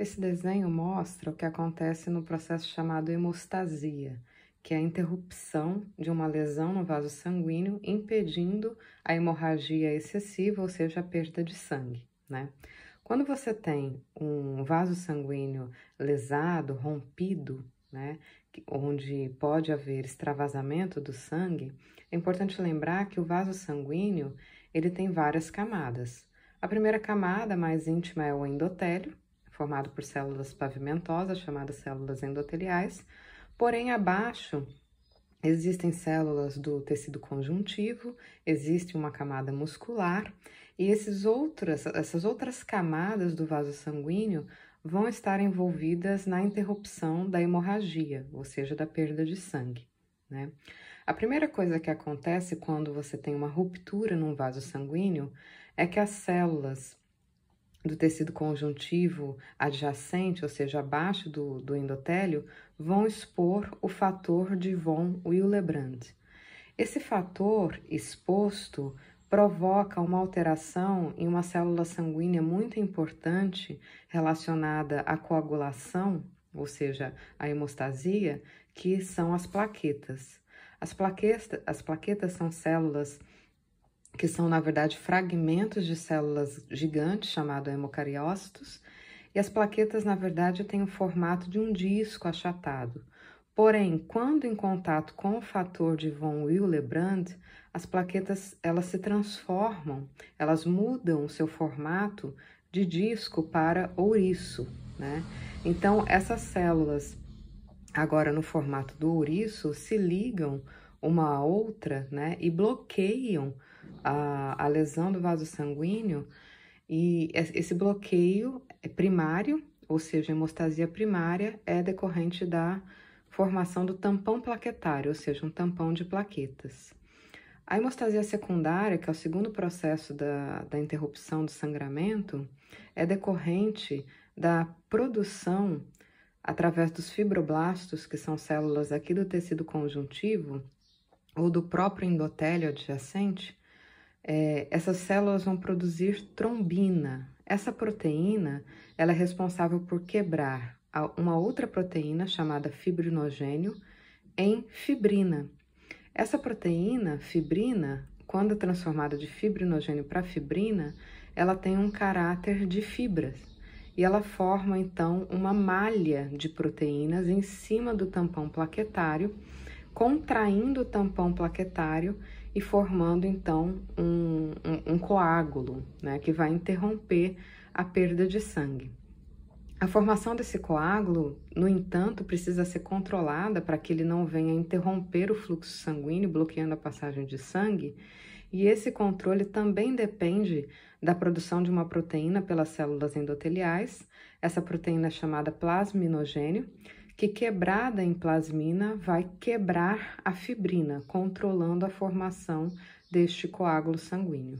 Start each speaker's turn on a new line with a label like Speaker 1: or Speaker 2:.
Speaker 1: Esse desenho mostra o que acontece no processo chamado hemostasia, que é a interrupção de uma lesão no vaso sanguíneo, impedindo a hemorragia excessiva, ou seja, a perda de sangue, né? Quando você tem um vaso sanguíneo lesado, rompido, né, onde pode haver extravasamento do sangue, é importante lembrar que o vaso sanguíneo ele tem várias camadas. A primeira camada, mais íntima, é o endotélio, formado por células pavimentosas, chamadas células endoteliais, porém abaixo existem células do tecido conjuntivo, existe uma camada muscular, e essas outras camadas do vaso sanguíneo vão estar envolvidas na interrupção da hemorragia, ou seja, da perda de sangue, né? A primeira coisa que acontece quando você tem uma ruptura num vaso sanguíneo é que as células do tecido conjuntivo adjacente, ou seja, abaixo do endotélio, vão expor o fator de von Willebrand. Esse fator exposto provoca uma alteração em uma célula sanguínea muito importante relacionada à coagulação, ou seja, à hemostasia, que são as plaquetas. As plaquetas são células que são, na verdade, fragmentos de células gigantes, chamado hemocariócitos, e as plaquetas, na verdade, têm o formato de um disco achatado. Porém, quando em contato com o fator de von Willebrand, as plaquetas, elas se transformam, elas mudam o seu formato de disco para ouriço, né? Então, essas células, agora no formato do ouriço, se ligam uma à outra, né, e bloqueiam a lesão do vaso sanguíneo, e esse bloqueio é primário, ou seja, a hemostasia primária é decorrente da formação do tampão plaquetário, ou seja, um tampão de plaquetas. A hemostasia secundária, que é o segundo processo da interrupção do sangramento, é decorrente da produção, através dos fibroblastos, que são células aqui do tecido conjuntivo, ou do próprio endotélio adjacente, essas células vão produzir trombina. Essa proteína, ela é responsável por quebrar uma outra proteína chamada fibrinogênio em fibrina. Essa proteína, fibrina, quando transformada de fibrinogênio para fibrina, ela tem um caráter de fibras e ela forma então uma malha de proteínas em cima do tampão plaquetário, contraindo o tampão plaquetário e formando então um coágulo, né, que vai interromper a perda de sangue. A formação desse coágulo, no entanto, precisa ser controlada para que ele não venha interromper o fluxo sanguíneo, bloqueando a passagem de sangue, e esse controle também depende da produção de uma proteína pelas células endoteliais, essa proteína é chamada plasminogênio, que quebrada em plasmina vai quebrar a fibrina, controlando a formação deste coágulo sanguíneo.